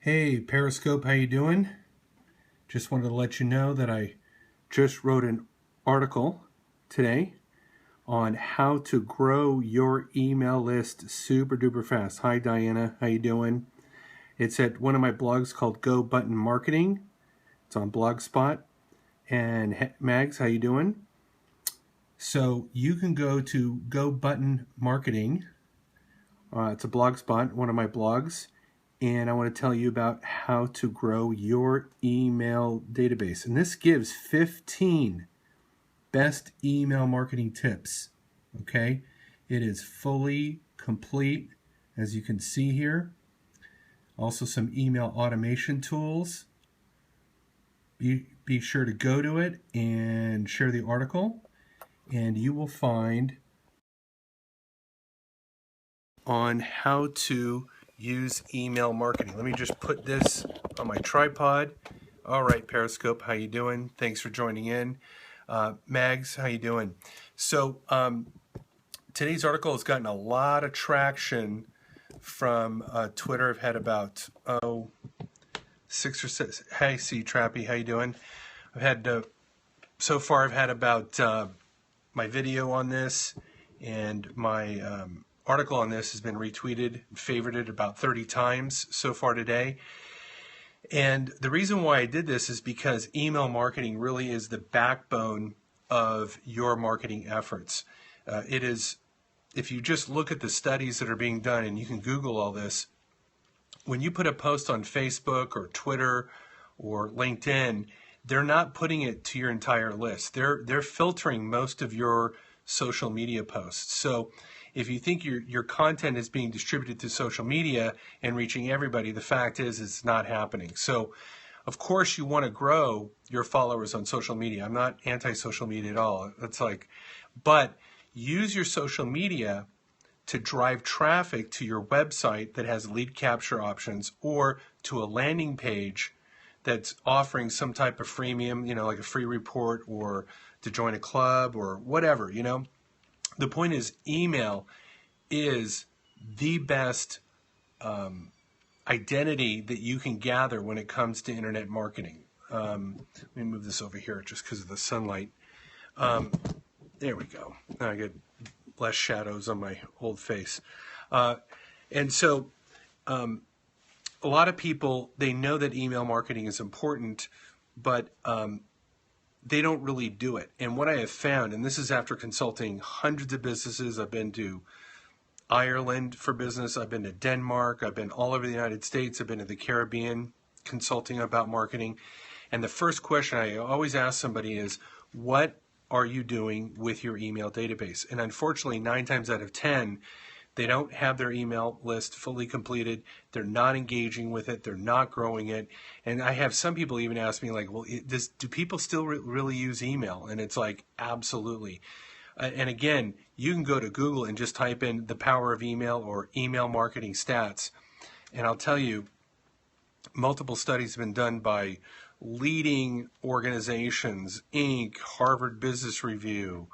Hey, Periscope, how you doing? Just wanted to let you know that I just wrote an article today on how to grow your email list super duper fast. Hi, Diana, how you doing? It's at one of my blogs called Go Button Marketing. It's on Blogspot. And Mags, how you doing? So you can go to Go Button Marketing. It's a blogspot, one of my blogs. And I want to tell you about how to grow your email database. And this gives 15 best email marketing tips. Okay, it is fully complete, as you can see here. Also some email automation tools. Be sure to go to it and share the article, and you will find on how to use email marketing. Let me just put this on my tripod. All right, Periscope, how you doing? Thanks for joining in. Mags, how you doing? So today's article has gotten a lot of traction from Twitter. I've had about 6 or 6. Hey, C Trappy, how you doing? I've had so far I've had about my video on this, and my article on this has been retweeted and favorited about 30 times so far today. And the reason why I did this is because email marketing really is the backbone of your marketing efforts. It is, if you just look at the studies that are being done, and you can Google all this, when you put a post on Facebook or Twitter or LinkedIn, they're not putting it to your entire list. They're filtering most of your social media posts. So if you think your content is being distributed through social media and reaching everybody, the fact is it's not happening. So of course you want to grow your followers on social media. I'm not anti-social media at all. But use your social media to drive traffic to your website that has lead capture options, or to a landing page that's offering some type of freemium, like a free report, or to join a club or whatever, The point is, email is the best identity that you can gather when it comes to internet marketing. Let me move this over here just because of the sunlight. There we go. Now I get less shadows on my old face. And so a lot of people, they know that email marketing is important, but they don't really do it. And what I have found, and this is after consulting hundreds of businesses, I've been to Ireland for business, I've been to Denmark, I've been all over the United States, I've been to the Caribbean consulting about marketing. And the first question I always ask somebody is, what are you doing with your email database? And unfortunately, 9 times out of 10, they don't have their email list fully completed. They're not engaging with it. They're not growing it. And I have some people even ask me, like, well, do people still really use email? And it's like, absolutely. And again, you can go to Google and just type in the power of email or email marketing stats. And I'll tell you, multiple studies have been done by leading organizations, Inc., Harvard Business Review,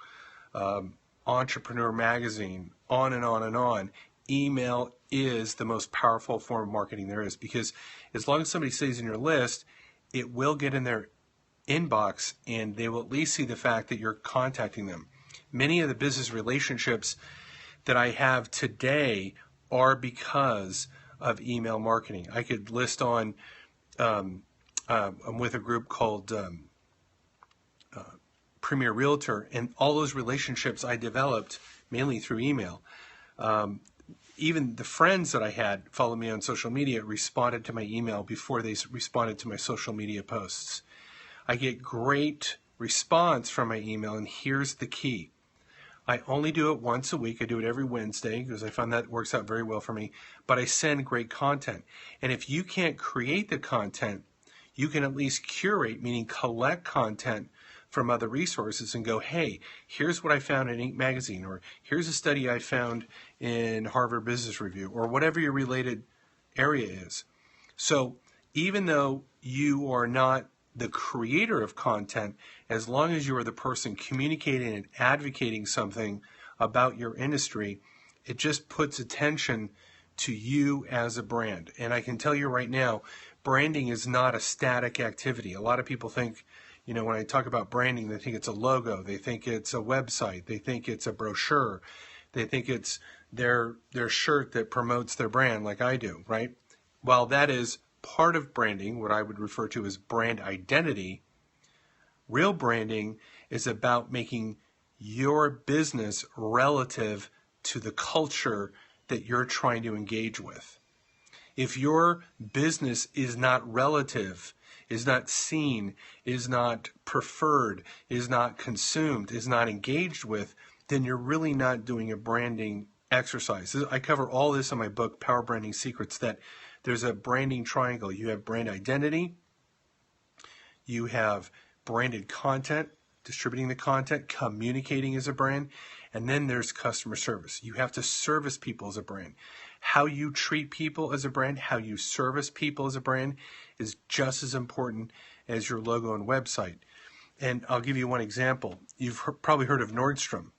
Entrepreneur Magazine, on and on and on. Email is the most powerful form of marketing there is, because as long as somebody stays in your list, it will get in their inbox and they will at least see the fact that you're contacting them. Many of the business relationships that I have today are because of email marketing. I could list on, I'm with a group called Premier Realtor, and all those relationships I developed mainly through email. Even the friends that I had follow me on social media responded to my email before they responded to my social media posts. I get great response from my email, and here's the key. I only do it once a week. I do it every Wednesday because I find that works out very well for me, but I send great content. And if you can't create the content, you can at least curate, meaning collect content from other resources and go, hey, here's what I found in Inc. magazine, or here's a study I found in Harvard Business Review, or whatever your related area is. So even though you are not the creator of content, as long as you are the person communicating and advocating something about your industry, it just puts attention to you as a brand. And I can tell you right now, branding is not a static activity. A lot of people think, when I talk about branding, they think it's a logo, they think it's a website, they think it's a brochure, they think it's their shirt that promotes their brand like I do, right? While that is part of branding, what I would refer to as brand identity, real branding is about making your business relative to the culture that you're trying to engage with. If your business is not relative, is not seen, is not preferred, is not consumed, is not engaged with, then you're really not doing a branding exercise. I cover all this in my book, Power Branding Secrets, that there's a branding triangle. You have brand identity, you have branded content, distributing the content, communicating as a brand, and then there's customer service. You have to service people as a brand. How you treat people as a brand, how you service people as a brand is just as important as your logo and website. And I'll give you one example. You've probably heard of Nordstrom.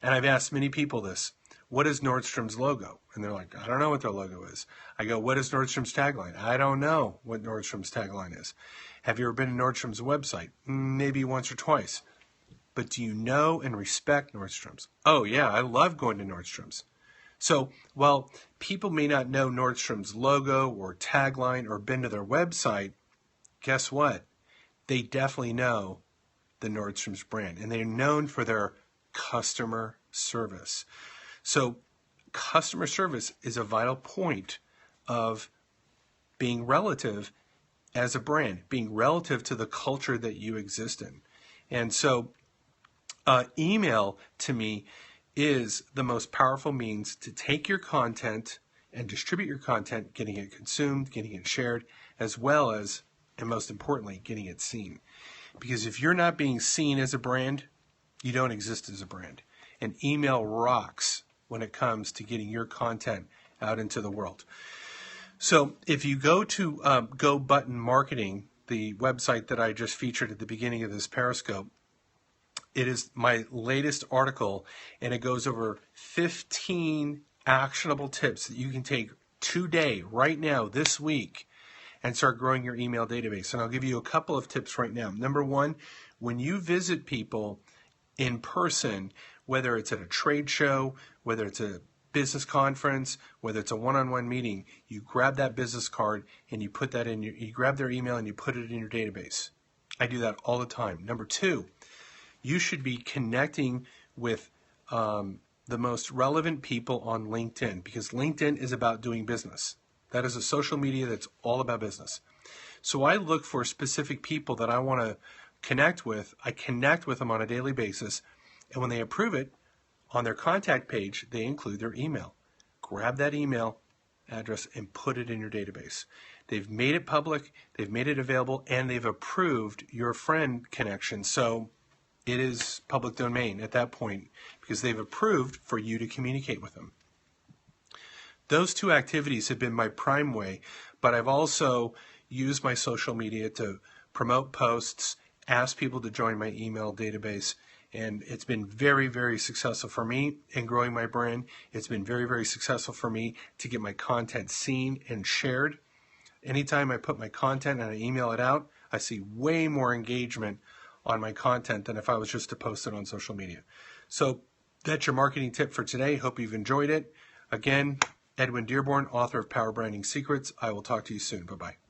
And I've asked many people this, what is Nordstrom's logo? And they're like, I don't know what their logo is. I go, what is Nordstrom's tagline? I don't know what Nordstrom's tagline is. Have you ever been to Nordstrom's website? Maybe once or twice. But do you know and respect Nordstrom's? Oh yeah, I love going to Nordstrom's. So while people may not know Nordstrom's logo or tagline or been to their website, guess what? They definitely know the Nordstrom's brand, and they're known for their customer service. So customer service is a vital point of being relative as a brand, being relative to the culture that you exist in. And so email to me is the most powerful means to take your content and distribute your content, getting it consumed, getting it shared, as well as, and most importantly, getting it seen. Because if you're not being seen as a brand, you don't exist as a brand. And email rocks when it comes to getting your content out into the world. So if you go to Go Button Marketing, the website that I just featured at the beginning of this Periscope, it is my latest article, and it goes over 15 actionable tips that you can take today, right now, this week, and start growing your email database. And I'll give you a couple of tips right now. Number one, when you visit people in person, whether it's at a trade show, whether it's a business conference, whether it's a one-on-one meeting, you grab that business card and you put that in you grab their email and you put it in your database. I do that all the time. Number two, you should be connecting with the most relevant people on LinkedIn, because LinkedIn is about doing business. That is a social media that's all about business. So I look for specific people that I want to connect with. I connect with them on a daily basis, and when they approve it, on their contact page, they include their email. Grab that email address and put it in your database. They've made it public, they've made it available, and they've approved your friend connection. So it is public domain at that point because they've approved for you to communicate with them. Those two activities have been my prime way, but I've also used my social media to promote posts, ask people to join my email database, and it's been very, very successful for me in growing my brand. It's been very, very successful for me to get my content seen and shared. Anytime I put my content and I email it out, I see way more engagement on my content than if I was just to post it on social media. So that's your marketing tip for today. Hope you've enjoyed it. Again, Edwin Dearborn, author of Power Branding Secrets. I will talk to you soon. Bye-bye.